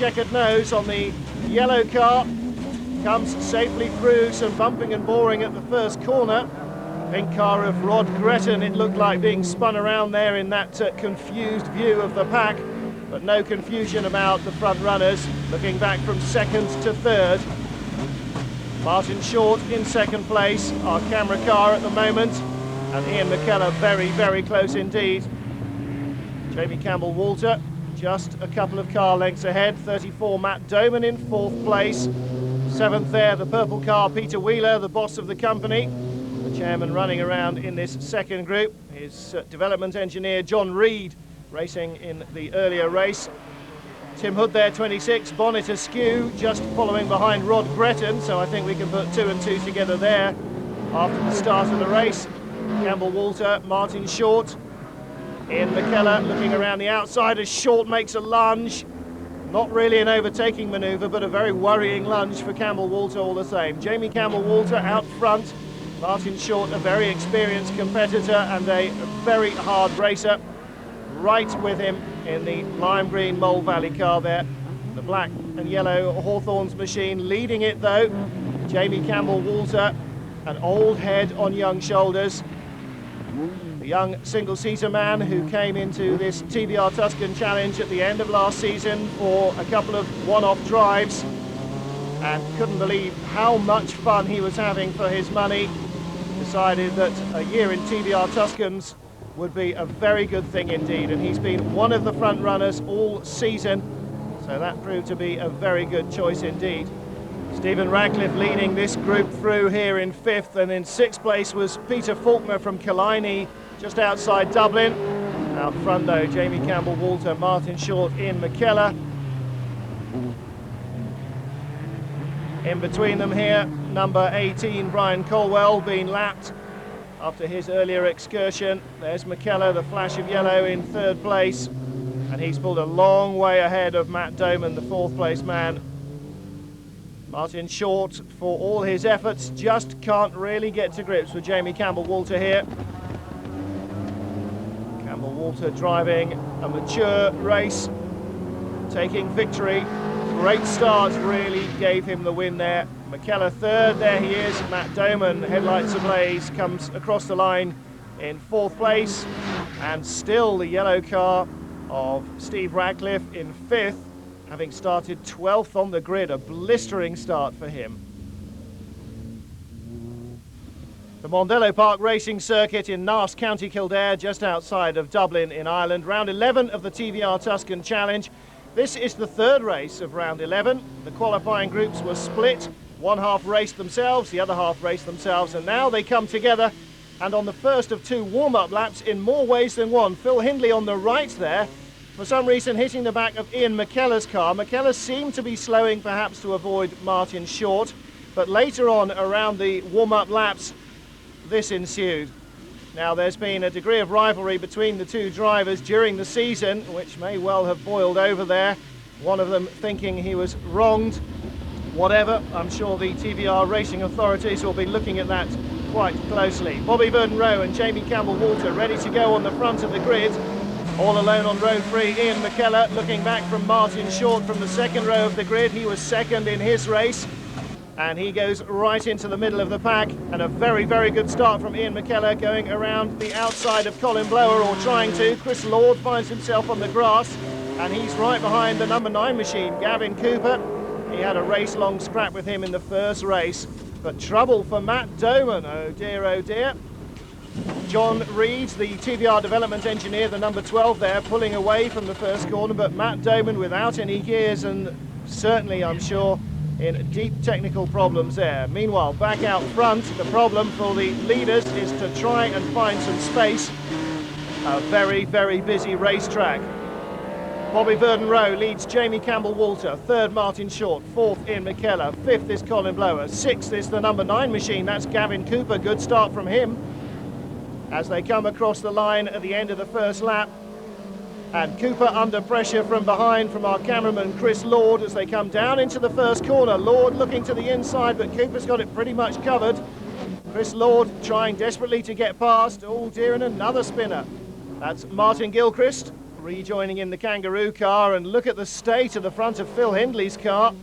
checkered nose on the yellow car. Comes safely through some bumping and boring at the first corner. Pink car of Rod Gretton, it looked like being spun around there in that confused view of the pack, but no confusion about the front runners, looking back from second to third. Martin Short in second place, our camera car at the moment, and Ian McKellar very, very close indeed. Jamie Campbell-Walter just a couple of car lengths ahead. 34 Matt Doman in fourth place. Seventh there, the purple car, Peter Wheeler, the boss of the company. The chairman running around in this second group. His development engineer, John Reed, racing in the earlier race. Tim Hood there, 26, bonnet askew, just following behind Rod Gretton, so I think we can put 2 and 2 together there after the start of the race. Campbell-Walter, Martin Short. Ian McKellar looking around the outside as Short makes a lunge. Not really an overtaking manoeuvre, but a very worrying lunge for Campbell-Walter all the same. Jamie Campbell-Walter out front. Martin Short, a very experienced competitor and a very hard racer. Right with him in the lime green Mole Valley car there. The black and yellow Hawthorns machine leading it though. Jamie Campbell-Walter, an old head on young shoulders. The young single-seater man who came into this TVR Tuscan Challenge at the end of last season for a couple of one-off drives and couldn't believe how much fun he was having for his money. Decided that a year in TVR Tuscans would be a very good thing indeed, and he's been one of the front runners all season, so that proved to be a very good choice indeed. Stephen Radcliffe leading this group through here in fifth, and in sixth place was Peter Faulkner from Killiney, just outside Dublin. Out front though, Jamie Campbell-Walter, Martin Short, Ian McKellar. In between them here, number 18, Brian Colwell, being lapped after his earlier excursion. There's McKellar, the flash of yellow, in third place, and he's pulled a long way ahead of Matt Doman, the fourth place man. Martin Short, for all his efforts, just can't really get to grips with Jamie Campbell-Walter here. Campbell-Walter driving a mature race, taking victory. Great start really gave him the win there. McKellar third, there he is. Matt Doman, headlights ablaze, comes across the line in fourth place. And still the yellow car of Steve Radcliffe in fifth, having started 12th on the grid, a blistering start for him. The Mondello Park racing circuit in Naas, County Kildare, just outside of Dublin in Ireland. Round 11 of the TVR Tuscan Challenge. This is the third race of round 11. The qualifying groups were split. One half raced themselves, the other half raced themselves, and now they come together. And on the first of 2 warm-up laps, in more ways than one, Phil Hindley on the right there, for some reason hitting the back of Ian McKellar's car. McKellar seemed to be slowing perhaps to avoid Martin Short, but later on around the warm-up laps, this ensued. Now there's been a degree of rivalry between the two drivers during the season, which may well have boiled over there. One of them thinking he was wronged. Whatever, I'm sure the TVR racing authorities will be looking at that quite closely. Bobby Burton-Rowe and Jamie Campbell-Walter ready to go on the front of the grid. All alone on row 3, Ian McKellar looking back from Martin Short from the second row of the grid. He was second in his race, and he goes right into the middle of the pack. And a very, very good start from Ian McKellar, going around the outside of Colin Blower, or trying to. Chris Lord finds himself on the grass, and he's right behind the number 9 machine, Gavin Cooper. He had a race-long scrap with him in the first race, but trouble for Matt Doman. Oh dear, oh dear. John Reed, the TVR development engineer, the number 12 there, pulling away from the first corner, but Matt Doman without any gears, and certainly, I'm sure, in deep technical problems there. Meanwhile, back out front, the problem for the leaders is to try and find some space. A very, very busy racetrack. Bobby Burton-Rowe leads Jamie Campbell-Walter, third Martin Short, fourth Ian McKellar, fifth is Colin Blower, sixth is the number 9 machine, that's Gavin Cooper, good start from him as they come across the line at the end of the first lap. And Cooper under pressure from behind from our cameraman Chris Lord as they come down into the first corner. Lord looking to the inside, but Cooper's got it pretty much covered. Chris Lord trying desperately to get past. Oh dear, and another spinner. That's Martin Gilchrist, rejoining in the Kangaroo car, and look at the state of the front of Phil Hindley's car.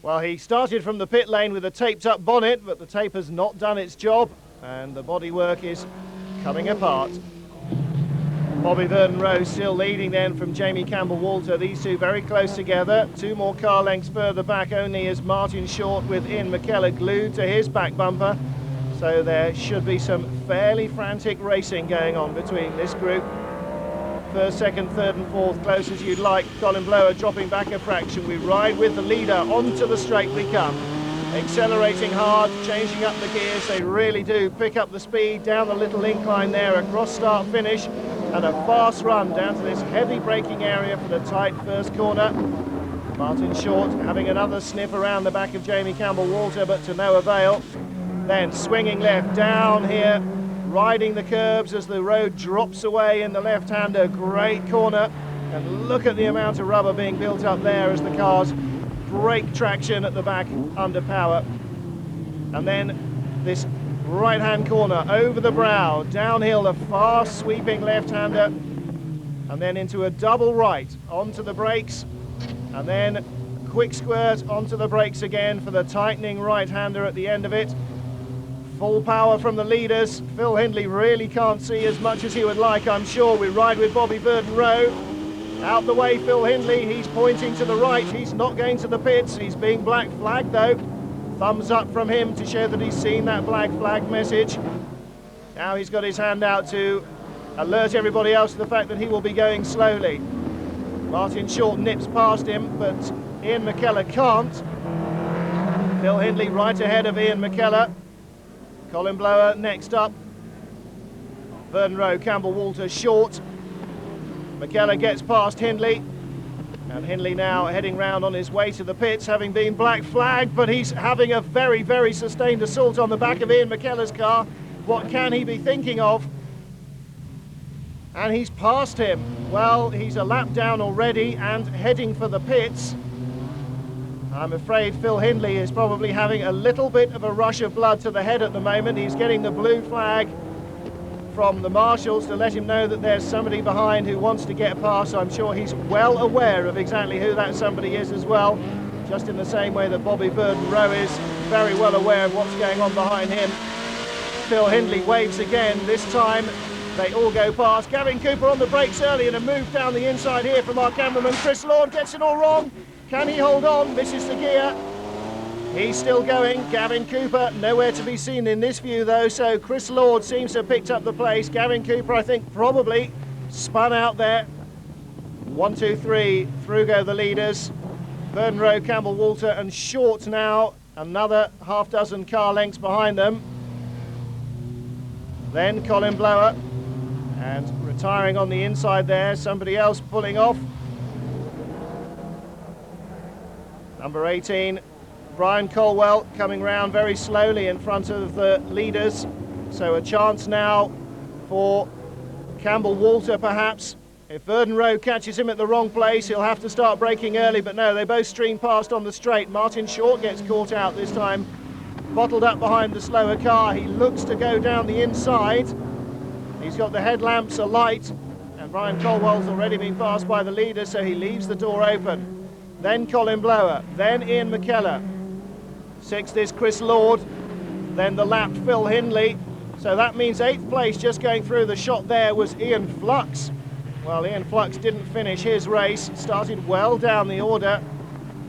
Well, he started from the pit lane with a taped up bonnet, but the tape has not done its job and the bodywork is coming apart. Bobby Verdon-Roe still leading then from Jamie Campbell-Walter. These two very close together. 2 more car lengths further back only is Martin Short with Ian McKellar glued to his back bumper. So there should be some fairly frantic racing going on between this group. First, second, third and fourth, close as you'd like. Colin Blower dropping back a fraction. We ride with the leader, onto the straight we come. Accelerating hard, changing up the gears. They really do pick up the speed down the little incline there, across start finish, and a fast run down to this heavy braking area for the tight first corner. Martin Short having another sniff around the back of Jamie Campbell-Walter, but to no avail. Then swinging left down here, riding the curbs as the road drops away in the left-hander. Great corner, and look at the amount of rubber being built up there as the cars break traction at the back under power. And then this right-hand corner over the brow, downhill, a fast sweeping left-hander, and then into a double right onto the brakes, and then quick squirt onto the brakes again for the tightening right-hander at the end of it. Full power from the leaders. Phil Hindley really can't see as much as he would like, I'm sure. We ride with Bobby Verdon-Roe. Out the way, Phil Hindley, he's pointing to the right, he's not going to the pits, he's being black flagged though. Thumbs up from him to show that he's seen that black flag message. Now he's got his hand out to alert everybody else to the fact that he will be going slowly. Martin Short nips past him, but Ian McKellar can't. Phil Hindley right ahead of Ian McKellar. Colin Blower next up. Verdon-Roe, Campbell-Walter, Short. McKellar gets past Hindley, and Hindley now heading round on his way to the pits, having been black flagged, but he's having a very, very sustained assault on the back of Ian McKellar's car. What can he be thinking of? And he's passed him. Well, he's a lap down already and heading for the pits. I'm afraid Phil Hindley is probably having a little bit of a rush of blood to the head at the moment. He's getting the blue flag from the marshals to let him know that there's somebody behind who wants to get past. I'm sure he's well aware of exactly who that somebody is as well, just in the same way that Bobby Verdon-Roe is very well aware of what's going on behind him. Phil Hindley waves again. This time they all go past. Gavin Cooper on the brakes early, and a move down the inside here from our cameraman. Chris Lord gets it all wrong. Can he hold on? Misses the gear. He's still going. Gavin Cooper nowhere to be seen in this view though, so Chris Lord seems to have picked up the place. Gavin Cooper, I think, probably spun out there. 1, 2, 3, through go the leaders. Verdon-Roe, Campbell-Walter and Short now, another half dozen car lengths behind them. Then Colin Blower, and retiring on the inside there, somebody else pulling off. Number 18. Brian Colwell coming round very slowly in front of the leaders. So a chance now for Campbell-Walter perhaps. If Verdon-Roe catches him at the wrong place, he'll have to start braking early, but no, they both stream past on the straight. Martin Short gets caught out this time, bottled up behind the slower car. He looks to go down the inside. He's got the headlamps alight, and Brian Colwell's already been passed by the leader, so he leaves the door open. Then Colin Blower, then Ian McKellar. 6th is Chris Lord, then the lapped Phil Hindley. So that means 8th place, just going through the shot there, was Ian Flux. Well, Ian Flux didn't finish his race, started well down the order.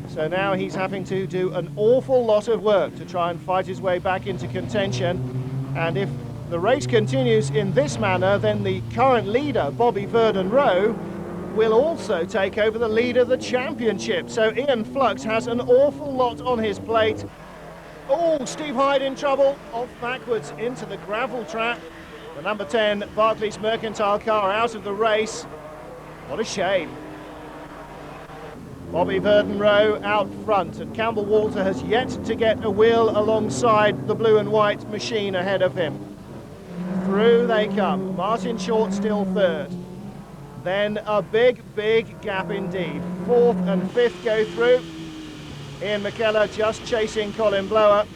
So now he's having to do an awful lot of work to try and fight his way back into contention. And if the race continues in this manner, then the current leader, Bobby Verdon-Roe, will also take over the lead of the championship. So Ian Flux has an awful lot on his plate. Oh, Steve Hyde in trouble, off backwards into the gravel trap. The number 10 Barclays Mercantile car out of the race. What a shame. Bobby Verdon-Roe out front, and Campbell-Walter has yet to get a wheel alongside the blue and white machine ahead of him. Through they come. Martin Short still 3rd. Then a big, big gap indeed. 4th and 5th go through. Ian McKellar just chasing Colin Blower.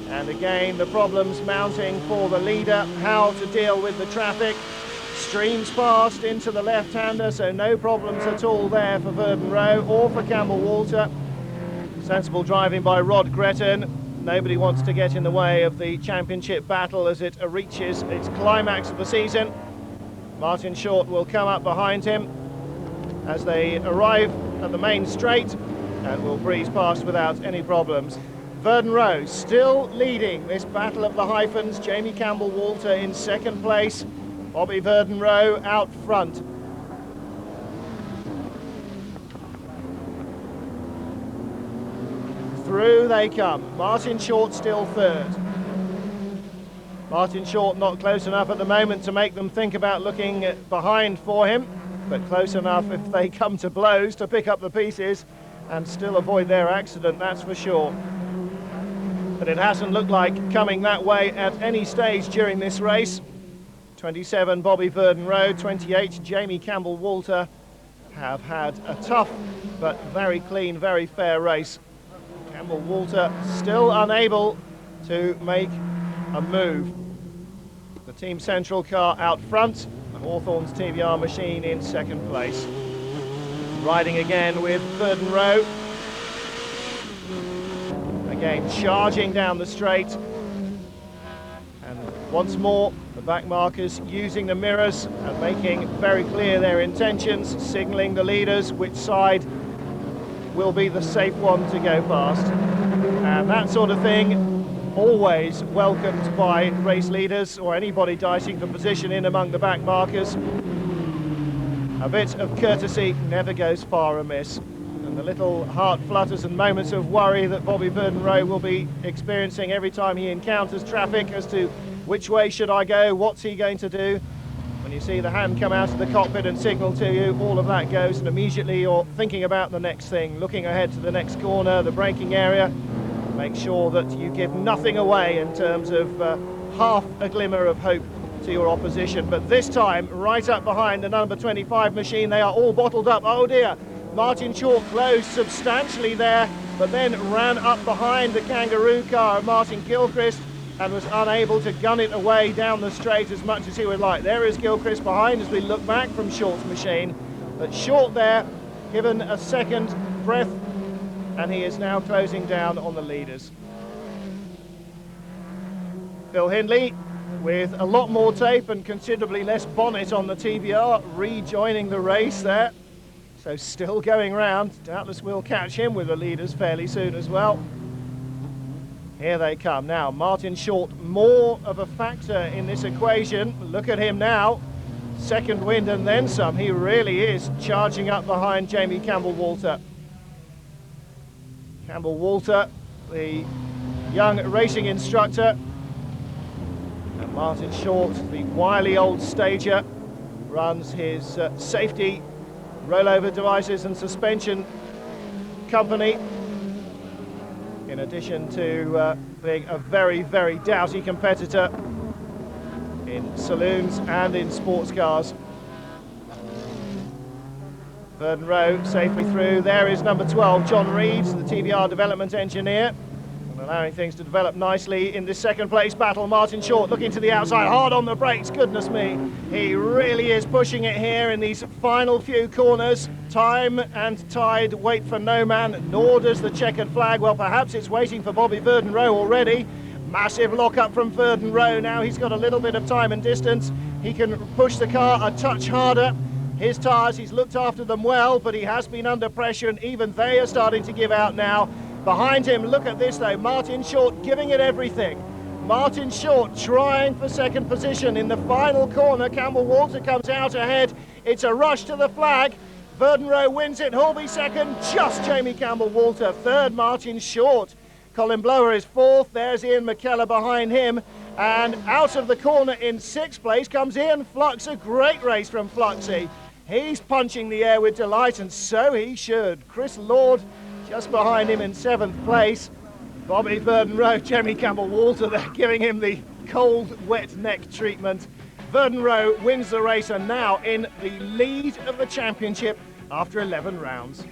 And again, the problems mounting for the leader. How to deal with the traffic. streams past into the left-hander, so no problems at all there for Verdon Rowe or for Campbell Walter. Sensible driving by Rod Gretton. Nobody wants to get in the way of the championship battle as it reaches its climax of the season. Martin Short will come up behind him as they arrive at the main straight and will breeze past without any problems. Verdon Rowe still leading this battle of the hyphens. Jamie Campbell Walter in second place. Bobby Verdon Rowe out front. Through they come. Martin Short still third. Martin Short not close enough at the moment to make them think about looking behind for him, but close enough if they come to blows to pick up the pieces and still avoid their accident, that's for sure. But it hasn't looked like coming that way at any stage during this race. 27 Bobby Verdon Rowe, 28 Jamie Campbell Walter have had a tough but very clean, very fair race. Campbell Walter still unable to make a move. The Team Central car out front, Hawthorn's TVR machine in second place. Riding again with Verdon Rowe. Again, charging down the straight. And once more, the back markers using the mirrors and making very clear their intentions, signalling the leaders which side will be the safe one to go past. And that sort of thing always welcomed by race leaders or anybody dicing for position in among the back markers. A bit of courtesy never goes far amiss. And the little heart flutters and moments of worry that Bobby Verdon Rowe will be experiencing every time he encounters traffic as to which way should I go, what's he going to do. When you see the hand come out of the cockpit and signal to you, all of that goes, and immediately you're thinking about the next thing, looking ahead to the next corner, the braking area. Make sure that you give nothing away in terms of half a glimmer of hope to your opposition. But this time, right up behind the number 25 machine, they are all bottled up. Oh dear, Martin Short closed substantially there, but then ran up behind the Kangaroo car of Martin Gilchrist and was unable to gun it away down the straight as much as he would like. There is Gilchrist behind as we look back from Short's machine. But Short there, given a second breath, and he is now closing down on the leaders. Phil Hindley, with a lot more tape and considerably less bonnet on the TVR, rejoining the race there. So still going round. Doubtless we'll catch him with the leaders fairly soon as well. Here they come now. Martin Short, more of a factor in this equation. Look at him now. Second wind and then some. He really is charging up behind Jamie Campbell Walter. Campbell Walter, the young racing instructor. And Martin Short, the wily old stager, runs his safety rollover devices and suspension company, in addition to being a very, very doughty competitor in saloons and in sports cars. Verdon Rowe safely through. There is number 12, John Reeves, the TVR development engineer, and allowing things to develop nicely in this second place battle. Martin Short looking to the outside, hard on the brakes, goodness me. He really is pushing it here in these final few corners. Time and tide wait for no man, nor does the checkered flag. Well, perhaps it's waiting for Bobby Verdon Rowe already. Massive lock-up from Verdon Rowe. Now he's got a little bit of time and distance. He can push the car a touch harder. His tyres, he's looked after them well, but he has been under pressure, and even they are starting to give out now. Behind him, look at this though, Martin Short giving it everything. Martin Short trying for second position in the final corner. Campbell Walter comes out ahead. It's a rush to the flag. Verdon Rowe wins it, who'll be second? Just Jamie Campbell Walter. Third, Martin Short. Colin Blower is fourth. There's Ian McKellar behind him. And out of the corner in sixth place comes Ian Flux. A great race from Fluxy. He's punching the air with delight, and so he should. Chris Lord just behind him in seventh place. Bobby Verdon Rowe, Jamie Campbell Walter, they're giving him the cold, wet neck treatment. Verdon Rowe wins the race and now in the lead of the championship after 11 rounds.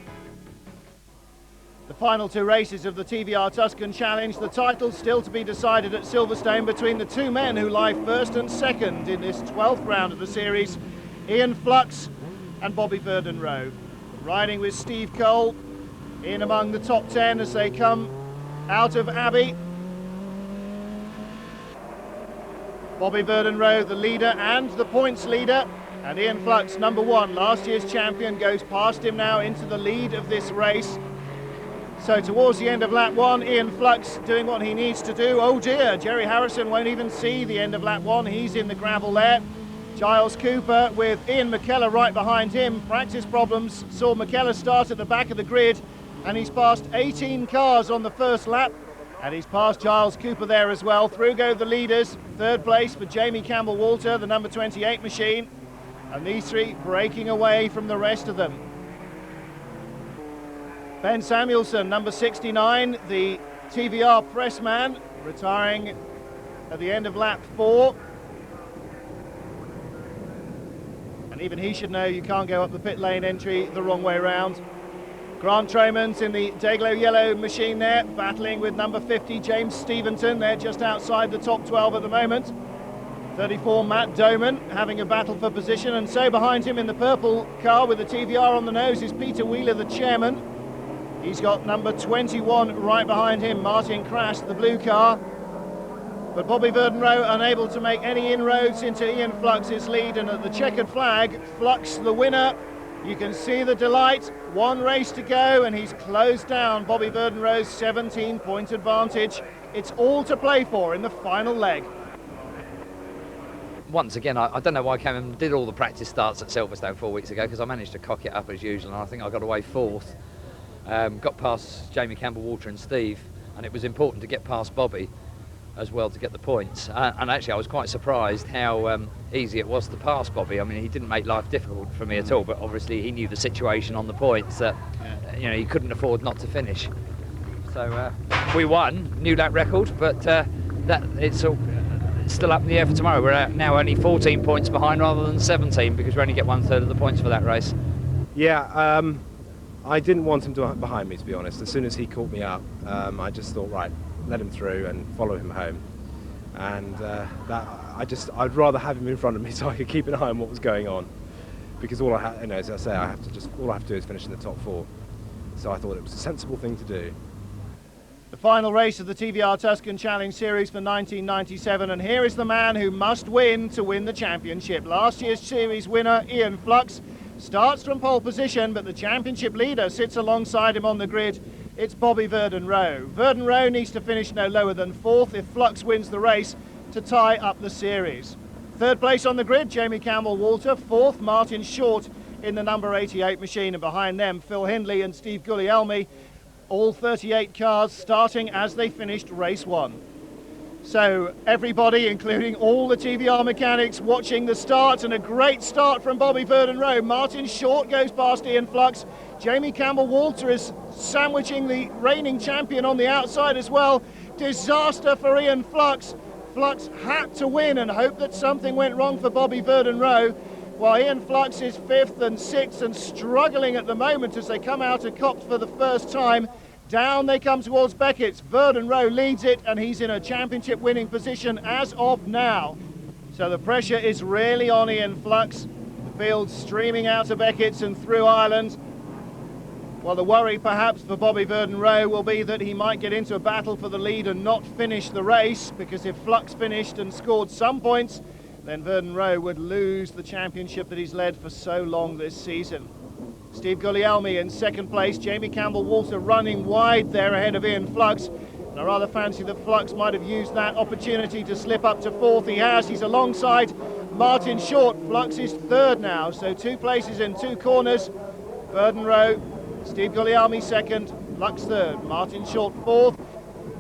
The final two races of the TVR Tuscan Challenge, the title still to be decided at Silverstone between the two men who lie first and second in this 12th round of the series, Ian Flux and Bobby Verden-Rowe. Riding with Steve Cole in among the top 10 as they come out of Abbey. Bobby Verden-Rowe, the leader and the points leader, and Ian Flux, number one, last year's champion, goes past him now into the lead of this race. So towards the end of lap one, Ian Flux doing what he needs to do. Oh dear, Jerry Harrison won't even see the end of lap one. He's in the gravel there. Giles Cooper with Ian McKellar right behind him. Practice problems saw McKellar start at the back of the grid, and he's passed 18 cars on the first lap, and he's passed Giles Cooper there as well. Through go the leaders. Third place for Jamie Campbell-Walter, the number 28 machine, and these three breaking away from the rest of them. Ben Samuelson, number 69, the TVR pressman, retiring at the end of lap 4. And even he should know you can't go up the pit lane entry the wrong way round. Grant Tromans in the Dayglow yellow machine there, battling with number 50, James Stevenson. They're just outside the top 12 at the moment. 34, Matt Doman, having a battle for position. And so behind him in the purple car with the TVR on the nose is Peter Wheeler, the chairman. He's got number 21 right behind him, Martin Crash, the blue car. But Bobby Verden-Rowe unable to make any inroads into Ian Flux's lead, and at the checkered flag, Flux the winner. You can see the delight. One race to go, and he's closed down Bobby Verden-Rowe's 17-point advantage. It's all to play for in the final leg. Once again, I don't know why I came and did all the practice starts at Silverstone 4 weeks ago, because I managed to cock it up as usual, and I think I got away fourth. Got past Jamie Campbell-Walter and Steve, and it was important to get past Bobby as well to get the points. And actually I was quite surprised how easy it was to pass Bobby. I mean, he didn't make life difficult for me at all, but obviously he knew the situation on the points that you know, he couldn't afford not to finish. So we won, new lap record, but that it's still up in the air for tomorrow. We're now only 14 points behind rather than 17, because we only get 1/3 of the points for that race. Yeah, I didn't want him behind me, to be honest. As soon as he caught me up, I just thought, right, let him through and follow him home. And I'd rather have him in front of me so I could keep an eye on what was going on. Because all I have, you know, as I say, all I have to do is finish in the top 4. So I thought it was a sensible thing to do. The final race of the TVR Tuscan Challenge Series for 1997, and here is the man who must win to win the championship. Last year's series winner, Ian Flux, starts from pole position, but the championship leader sits alongside him on the grid. It's Bobby Verden-Rowe. Verden-Rowe needs to finish no lower than 4th if Flux wins the race to tie up the series. Third place on the grid, Jamie Campbell-Walter. 4th, Martin Short in the number 88 machine, and behind them, Phil Hindley and Steve Guglielmi. All 38 cars starting as they finished race 1. So everybody, including all the TVR mechanics, watching the start, and a great start from Bobby Verden-Rowe. Martin Short goes past Ian Flux. Jamie Campbell-Walter is sandwiching the reigning champion on the outside as well. Disaster for Ian Flux. Flux had to win and hope that something went wrong for Bobby Verden-Rowe, while Ian Flux is 5th and 6th and struggling at the moment as they come out of Copse for the first time. Down they come towards Beckett's. Verden-Rowe leads it, and he's in a championship winning position as of now. So the pressure is really on Ian Flux. The field streaming out of Beckett's and through Ireland. Well, the worry perhaps for Bobby Verden-Rowe will be that he might get into a battle for the lead and not finish the race, because if Flux finished and scored some points, then Verden-Rowe would lose the championship that he's led for so long this season. Steve Guglielmi in 2nd place, Jamie Campbell-Walter running wide there ahead of Ian Flux. And I rather fancy that Flux might have used that opportunity to slip up to 4th. He has. He's alongside Martin Short. Flux is 3rd now, so 2 places in 2 corners. Verden-Rowe, Steve Guglielmi 2nd, Flux 3rd, Martin Short 4th.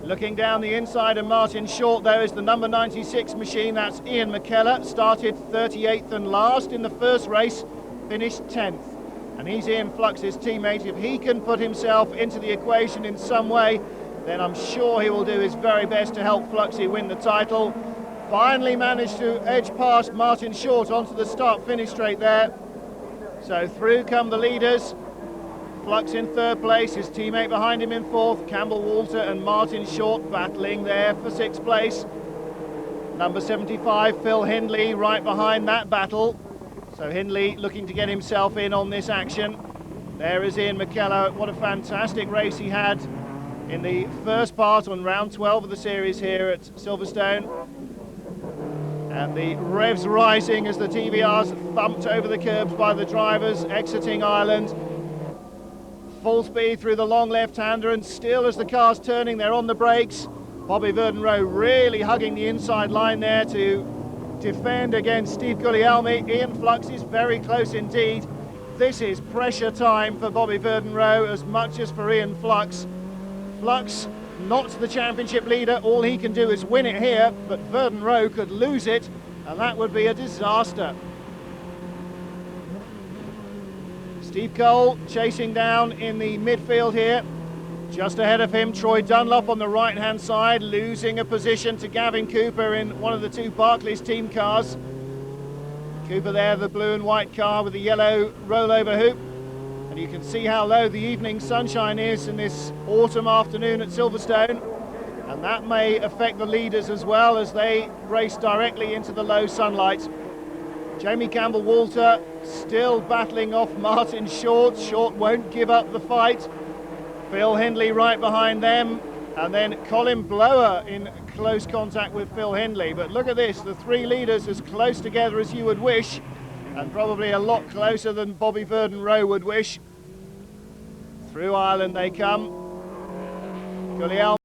Looking down the inside of Martin Short, there is the number 96 machine. That's Ian McKellar. Started 38th and last in the first race, finished 10th. And he's Ian Flux's teammate. If he can put himself into the equation in some way, then I'm sure he will do his very best to help Fluxy win the title. Finally managed to edge past Martin Short onto the start-finish straight there. So through come the leaders. Flux in third place, his teammate behind him in fourth, Campbell Walter and Martin Short battling there for sixth place. Number 75, Phil Hindley, right behind that battle. So Hindley looking to get himself in on this action. There is Ian McKellar. What a fantastic race he had in the first part on round 12 of the series here at Silverstone. And the revs rising as the TVRs thumped over the curbs by the drivers exiting Ireland. Full speed through the long left-hander, and still as the car's turning, they're on the brakes. Bobby Verdenroe really hugging the inside line there to defend against Steve Guglielmi. Ian Flux is very close indeed. This is pressure time for Bobby Verdenroe as much as for Ian Flux. Flux, not the championship leader, all he can do is win it here, but Verdenroe could lose it, and that would be a disaster. Steve Cole chasing down in the midfield here. Just ahead of him, Troy Dunlop on the right-hand side, losing a position to Gavin Cooper in one of the two Barclays team cars. Cooper there, the blue and white car with the yellow rollover hoop. And you can see how low the evening sunshine is in this autumn afternoon at Silverstone. And that may affect the leaders as well as they race directly into the low sunlight. Jamie Campbell-Walter still battling off Martin Short. Short won't give up the fight. Phil Hindley right behind them, and then Colin Blower in close contact with Phil Hindley. But look at this, the three leaders as close together as you would wish, and probably a lot closer than Bobby Verdenroe would wish. Through Ireland they come. Guglielmi